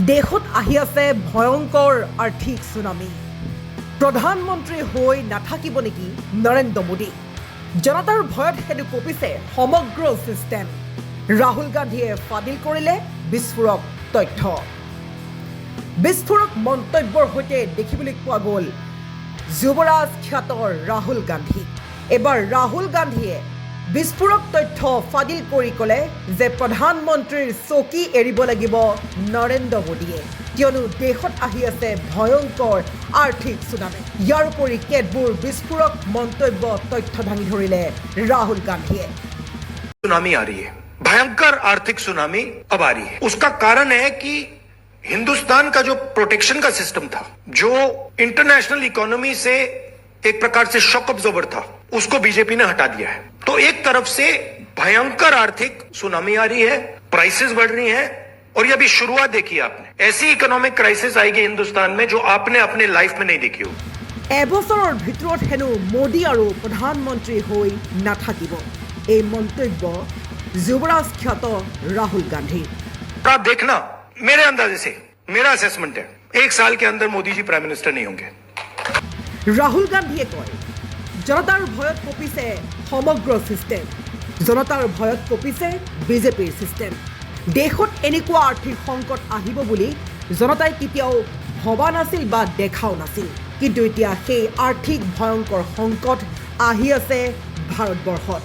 দেশত আহি আছে ভয়ংকৰ আৰ্থিক সুনামি। প্ৰধানমন্ত্ৰী হৈ নাথাকিব নেকি নৰেন্দ্ৰ মোদী? জনতাৰ ভয়ত হেতু কঁপিছে সমগ্ৰ চিষ্টেম। ৰাহুল গান্ধীয়ে ফাদিল কৰিলে বিস্ফোৰক তথ্য। বিস্ফোৰক মন্তব্যৰ সৈতে দেখিবলৈ পোৱা গ'ল যুৱৰাজ খ্যাতৰ ৰাহুল গান্ধী। এবাৰ ৰাহুল গান্ধীয়ে বিস্ফোৰক তথ্য ফাদিল কৰি ক'লে যে প্ৰধানমন্ত্ৰীৰ চকী এৰিব লাগিব নৰেন্দ্ৰ মোদীয়ে, কিয়নো দেশত আহি আছে ভয়ংকৰ আৰ্থিক সুনামি। ইয়াৰ উপৰি কেতবোৰ বিস্ফোৰক মন্তব্য তথ্য দাঙি ধৰিলে ৰাহুল গান্ধীয়ে। सुनामी आ रही है, भयंकर आर्थिक सुनामी अब आ रही है। उसका कारण है कि हिंदुस्तान का जो प्रोटेक्शन का सिस्टम था, जो इंटरनेशनल इकोनॉमी से एक प्रकार से शॉक अब्जॉर्बर था, उसको बीजेपी ने हटा दिया है। तो एक तरफ से भयंकर आर्थिक सुनामी आ रही है, प्राइसेस बढ़ रही हैं, और ये अभी शुरुआत देखी आपने। ऐसी इकोनॉमिक क्राइसिस आएगी हिंदुस्तान में जो आपने अपने लाइफ में नहीं देखी होगी। এবছৰৰ ভিতৰত হেনো মোদী আৰু প্ৰধানমন্ত্ৰী হৈ নাথাকিব, এই মন্তব্য যুৱৰাজ খ্যাত ৰাহুল গান্ধী। आप देखना, मेरे अंदाजे से मेरा असेसमेंट है, 1 साल के अंदर मोदी जी प्राइम मिनिस्टर नहीं होंगे। ৰাহুল গান্ধীয়ে কয়, জনতাৰ ভয়ত কঁপিছে সমগ্ৰ চিষ্টেম। জনতাৰ ভয়ত কঁপিছে বিজেপিৰ চিষ্টেম। দেশত এনেকুৱা আৰ্থিক সংকট আহিব বুলি জনতাই কেতিয়াও ভবা নাছিল বা দেখাও নাছিল, কিন্তু এতিয়া সেই আৰ্থিক ভয়ংকৰ সংকট আহি আছে ভাৰতবৰ্ষত।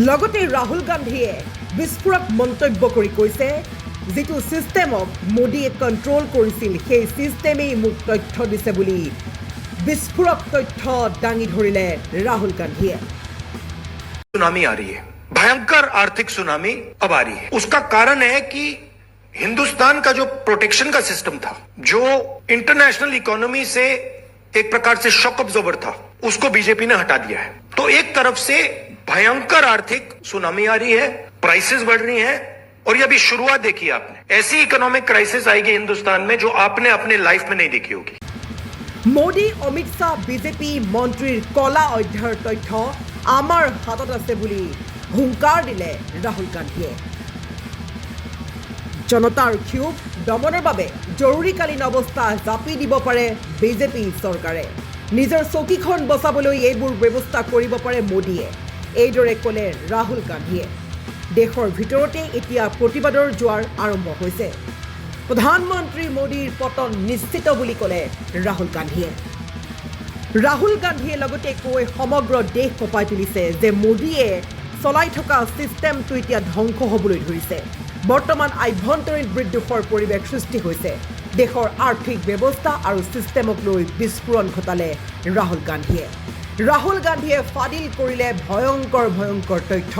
লগতে ৰাহুল গান্ধীয়ে বিস্ফোৰক মন্তব্য কৰি কৈছে, যিটো ছিষ্টেমক মোদীয়ে কণ্ট্ৰল কৰিছিল সেই ছিষ্টেমেই মোক তথ্য দিছে বুলি বিস্ফোৰক তথ্য দাঙি ধৰিলে ৰাহুল গান্ধীয়ে। सुनामी आ रही है, भयंकर आर्थिक सुनामी अब आ रही है। उसका कारण है कि हिंदुस्तान का जो प्रोटेक्शन का सिस्टम था, जो इंटरनेशनल इकोनॉमी से एक प्रकार से शॉक अब्जॉर्बर था, उसको बीजेपी ने हटा दिया है। तो एक तरफ से भयंकर आर्थिक सुनामी आ रही है, प्राइसेस बढ़ रही हैं, और ये अभी शुरुआत देखी आपने। ऐसी इकोनॉमिक क्राइसिस आएगी हिंदुस्तान में जो आपने अपने लाइफ में नहीं देखी होगी। মোদী, অমিত শ্বাহ, বিজেপি মন্ত্ৰীৰ কলা অধ্যায়ৰ তথ্য আমাৰ হাতত আছে বুলি হুংকাৰ দিলে ৰাহুল গান্ধীয়ে। জনতাৰ ক্ষোভ দমনৰ বাবে জৰুৰীকালীন অৱস্থা জাপি দিব পাৰে বিজেপি চৰকাৰে। নিজৰ চকীখন বচাবলৈ এইবোৰ ব্যৱস্থা কৰিব পাৰে মোদীয়ে, এইদৰে ক'লে ৰাহুল গান্ধীয়ে। দেশৰ ভিতৰতে এতিয়া প্ৰতিবাদৰ জোৱাৰ আৰম্ভ হৈছে। প্ৰধানমন্ত্ৰী মোদীৰ পতন নিশ্চিত বুলি ক'লে ৰাহুল গান্ধীয়ে। ৰাহুল গান্ধীয়ে লগতে কৈ সমগ্ৰ দেশ কঁপাই তুলিছে যে মোদীয়ে চলাই থকা ছিষ্টেমটো এতিয়া ধ্বংস হ'বলৈ ধৰিছে। বৰ্তমান আভ্যন্তৰীণ বিদ্ৰোহৰ পৰিৱেশ সৃষ্টি হৈছে। দেশৰ আৰ্থিক ব্যৱস্থা আৰু ছিষ্টেমক লৈ বিস্ফোৰণ ঘটালে ৰাহুল গান্ধীয়ে। ৰাহুল গান্ধীয়ে ফাদিল কৰিলে ভয়ংকৰ ভয়ংকৰ তথ্য।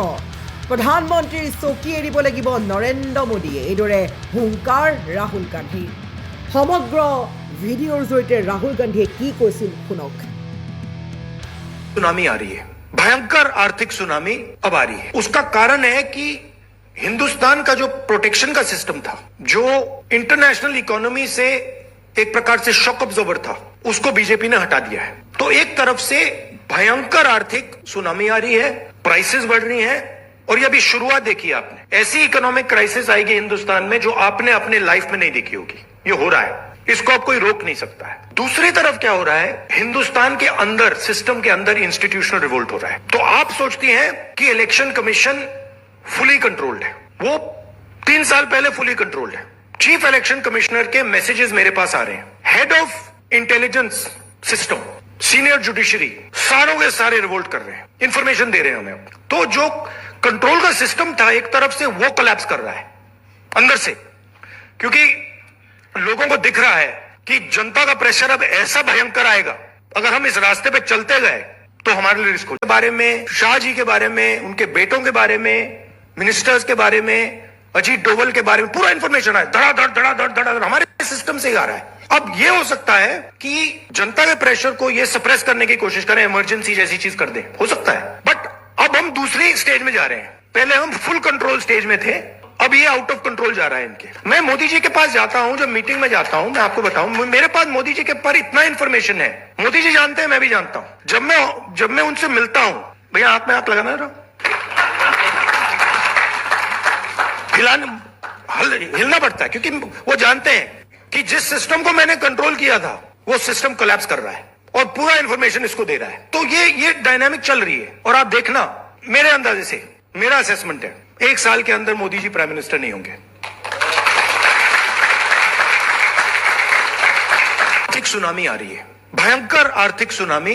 প্ৰধানমন্ত্ৰীৰ চকী এৰিব লাগিব নৰেন্দ্ৰ মোদীয়ে, এইদৰে হুংকাৰ ৰাহুল গান্ধী। সমগ্ৰ ভিডিঅ'ৰ জৰিয়তে ৰাহুল গান্ধীয়ে কি কৈছিল শুনক। सुनामी आ रही है, भयंकर आर्थिक सुनामी अब आ रही है। उसका कारण है कि हिंदुस्तान का जो प्रोटेक्शन का सिस्टम था, जो इंटरनेशनल इकोनॉमी से एक प्रकार से शॉक अब्जॉर्बर था, उसको बीजेपी ने हटा दिया है। तो एक तरफ से भयंकर आर्थिक सुनामी आ रही है, प्राइसेस बढ़ रही हैं, और ये अभी शुरुआत देखी आपने। ऐसी इकोनॉमिक क्राइसिस आएगी हिंदुस्तान में जो आपने अपने लाइफ में नहीं देखी होगी। ये हो रहा है, इसको अब कोई रोक नहीं सकता है। दूसरी तरफ क्या हो रहा है, हिंदुस्तान के अंदर, सिस्टम के अंदर इंस्टीट्यूशनल रिवोल्ट हो रहा है। तो आप सोचती हैं कि इलेक्शन कमीशन फुली कंट्रोल्ड है, वो 3 साल पहले फुली कंट्रोल्ड है। चीफ इलेक्शन कमिश्नर के मैसेजेस मेरे पास आ रहे हैं, head of intelligence system, senior judiciary, सारों के सारे रिवोल्ट कर रहे हैं, इंफॉर्मेशन दे रहे हैं हमें। तो जो कंट्रोल का सिस्टम था एक तरफ से, वो कोलैप्स कर रहा है अंदर से, क्योंकि लोगों को दिख रहा है कि जनता का प्रेशर अब ऐसा भयंकर आएगा, अगर हम इस रास्ते पे चलते गए तो हमारे लिए रिस्क हो। बारे में, शाह जी के बारे में, उनके बेटों के बारे में, मिनिस्टर्स के बारे में, अजीत डोवल के बारे में पूरा इंफॉर्मेशन है, धड़ाधड़ धड़ाधड़ धड़ाधड़ हमारे सिस्टम से ही आ रहा है। अब ये हो सकता है कि जनता के प्रेशर को ये सप्रेस करने की कोशिश करें, इमरजेंसी जैसी चीज कर दें, हो सकता है। बट अब हम दूसरी स्टेज में जा रहे हैं। पहले हम फुल कंट्रोल स्टेज में थे, अब ये आउट ऑफ कंट्रोल जा रहा है इनके। मैं मोदी जी के पास जाता हूं, जब मीटिंग में जाता हूं, मैं आपको बताऊं, मेरे पास मोदी जी के पर इतना इंफॉर्मेशन है, मोदी जी जानते हैं, मैं भी जानता हूं। जब मैं उनसे मिलता हूं, भैया हाथ में हाथ लगाना जरा, हिलना पड़ता है, क्योंकि वो जानते हैं कि जिस सिस्टम को मैंने कंट्रोल किया था वो सिस्टम कोलैप्स कर रहा है और पूरा इंफॉर्मेशन इसको दे रहा है। तो ये डायनामिक चल रही है। और आप देखना, मेरे अंदाजे से, मेरा असेसमेंट है, 1 साल के अंदर मोदी जी प्राइम मिनिस्टर नहीं होंगे। आर्थिक सुनामी आ रही है, भयंकर आर्थिक सुनामी।